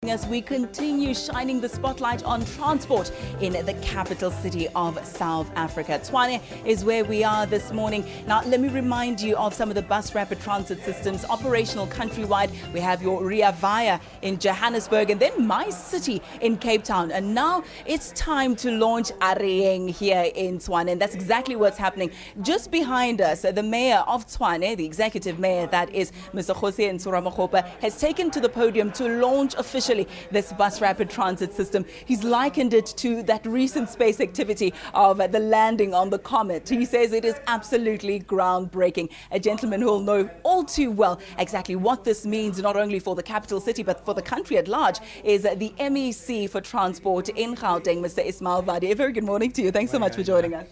As we continue shining the spotlight on transport in the capital city of South Africa. Tshwane is where we are this morning. Now, let me remind you of some of the bus rapid transit systems operational countrywide. We have your Rea Vaya in Johannesburg and then My City in Cape Town. And now it's time to launch Areng here in Tshwane. And that's exactly what's happening. Just behind us, the mayor of Tshwane, the executive mayor, that is Mr. Jose Nsuramakgopa, has taken to the podium to launch officially this bus rapid transit system. He's likened it to that recent space activity of the landing on the comet. He says it is absolutely groundbreaking. A gentleman who will know all too well exactly what this means, not only for the capital city, but for the country at large, is the MEC for Transport in Gauteng, Mr. Ismail Vadi. A very good morning to you. Thanks so much for joining us.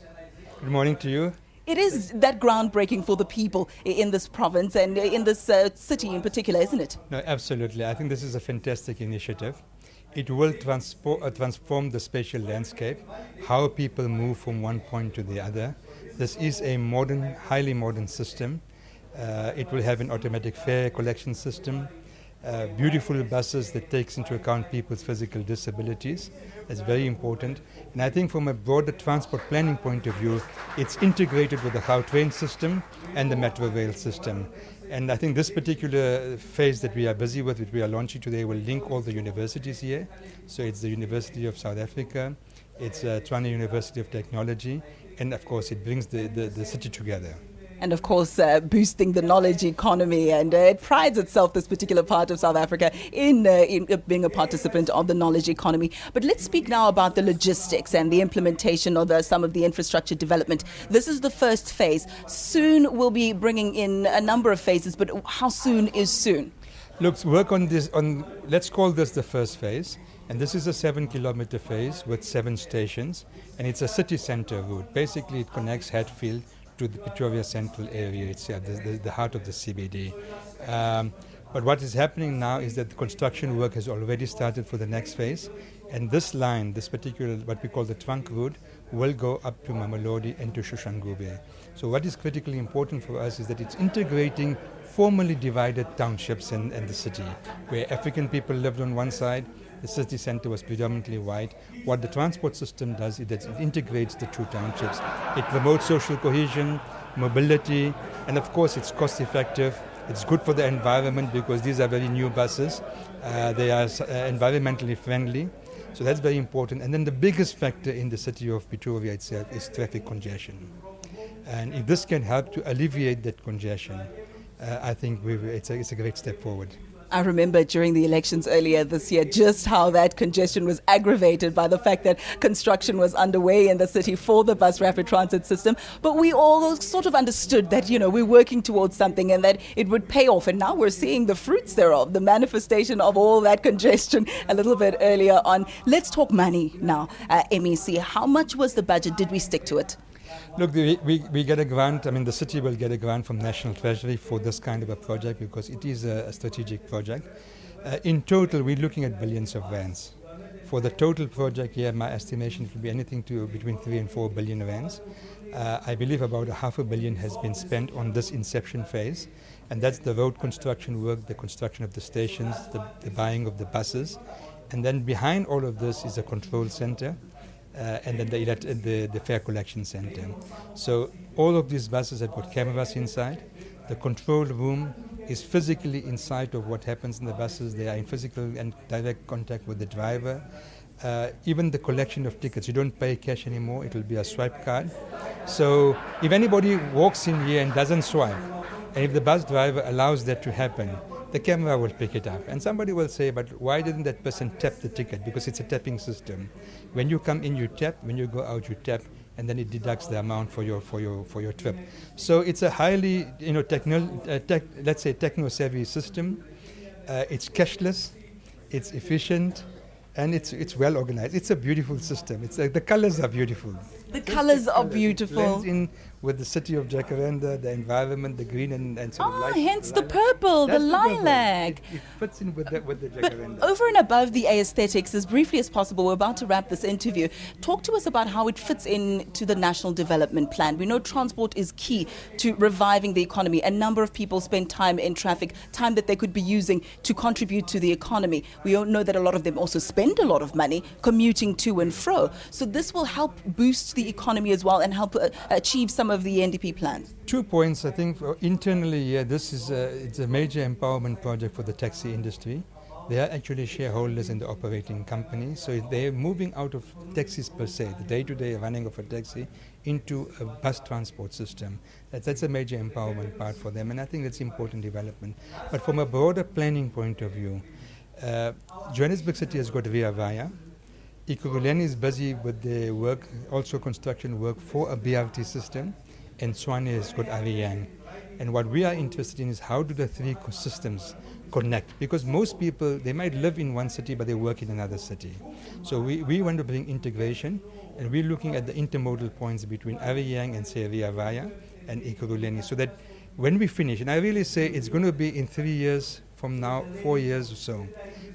Good morning to you. It is that groundbreaking for the people in this province and in this city in particular, isn't it? No, absolutely. I think this is a fantastic initiative. It will transform the spatial landscape, how people move from one point to the other. This is a modern, highly modern system. It will have an automatic fare collection system, beautiful buses that takes into account people's physical disabilities. That's very important. And I think from a broader transport planning point of view, it's integrated with the Gautrain system and the Metro Rail system. And I think this particular phase that we are busy with, which we are launching today, will link all the universities here. So it's the University of South Africa, it's Tshwane University of Technology, and of course it brings the city together. And of course, boosting the knowledge economy. And it prides itself, this particular part of South Africa, in being a participant of the knowledge economy. But let's speak now about the logistics and the implementation of some of the infrastructure development. This is the first phase. Soon we'll be bringing in a number of phases, but how soon is soon? Look, work on this, let's call this the first phase. And this is a 7-kilometer phase with 7 stations. And it's a city center route. Basically, it connects Hatfield to the Pretoria Central area. It's the heart of the CBD. But what is happening now is that the construction work has already started for the next phase. And this line, this particular, what we call the trunk route, will go up to Mamelodi and to Soshanguve. So what is critically important for us is that it's integrating formerly divided townships and the city, where African people lived on one side, the city center was predominantly white. What the transport system does is that it integrates the two townships. It promotes social cohesion, mobility, and of course it's cost effective. It's good for the environment because these are very new buses. They are environmentally friendly. So that's very important. And then the biggest factor in the city of Pretoria itself is traffic congestion. And if this can help to alleviate that congestion, I think it's a great step forward. I remember during the elections earlier this year just how that congestion was aggravated by the fact that construction was underway in the city for the bus rapid transit system. But we all sort of understood that, we're working towards something and that it would pay off. And now we're seeing the fruits thereof, the manifestation of all that congestion a little bit earlier on. Let's talk money now. MEC, how much was the budget? Did we stick to it? Look, we get a grant. I mean, the city will get a grant from National Treasury for this kind of a project because it is a strategic project. In total, we're looking at billions of rands. For the total project here, my estimation will be anything to between 3 and 4 billion rands. I believe about $500 million has been spent on this inception phase, and that's the road construction work, the construction of the stations, the buying of the buses, and then behind all of this is a control center. And then the fare collection center. So all of these buses have got cameras inside. The control room is physically inside of what happens in the buses. They are in physical and direct contact with the driver. Even the collection of tickets, you don't pay cash anymore. It will be a swipe card. So if anybody walks in here and doesn't swipe, and if the bus driver allows that to happen, the camera will pick it up. And somebody will say, but why didn't that person tap the ticket? Because it's a tapping system. When you come in, you tap. When you go out, you tap. And then it deducts the amount for your trip. So it's a highly, let's say techno-savvy system. It's cashless, it's efficient, and it's well organized. It's a beautiful system. The colors are beautiful. The colors are beautiful. It blends in with the city of Jacaranda, the environment, the green and sort of light. Hence the purple, the That's purple. lilac. It fits in with the But Jacaranda. over and above the aesthetics, as briefly as possible, we're about to wrap this interview. Talk to us about how it fits into the National Development Plan. We know transport is key to reviving the economy. A number of people spend time in traffic, time that they could be using to contribute to the economy. We all know that a lot of them also spend a lot of money commuting to and fro. So this will help boost the economy as well and help achieve some of the NDP plans. 2 points, I think, internally, this is it's a major empowerment project for the taxi industry. They are actually shareholders in the operating company, so they're moving out of taxis per se, the day-to-day running of a taxi, into a bus transport system. That's a major empowerment part for them, and I think that's important development. But from a broader planning point of view, Johannesburg City has got Via Vaya. Ekurhuleni is busy with the work, also construction work for a BRT system, and Tshwane has got Ariang. And what we are interested in is how do the three systems connect? Because most people, they might live in one city, but they work in another city. So we want to bring integration, and we're looking at the intermodal points between Ariang and say Via Vaya and Ekurhuleni, so that when we finish, and I really say it's going to be in 3 years from now, 4 years or so,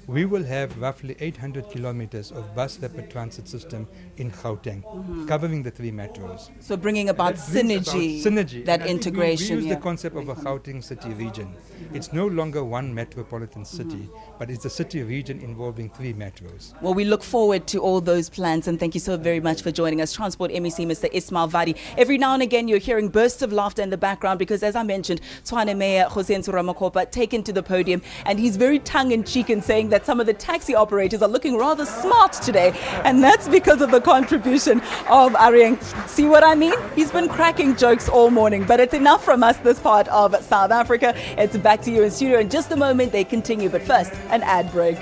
we will have roughly 800 kilometers of bus rapid transit system in Gauteng, covering the 3 metros. So bringing about synergy, that And I think integration. we use the concept of a Gauteng city region. It's no longer one metropolitan city, but it's a city region involving 3 metros. Well, we look forward to all those plans, and thank you so very much for joining us. Transport MEC, Mr. Ismail Vadi. Every now and again, you're hearing bursts of laughter in the background because, as I mentioned, Tshwane Mayor Jose Ramakopa taken to the podium, and he's very tongue-in-cheek in saying that some of the taxi operators are looking rather smart today, and that's because of the contribution of Ariang. See what I mean? He's been cracking jokes all morning, but it's enough from us this part of South Africa. It's back to you in studio in just a moment. They continue, but first, an ad break.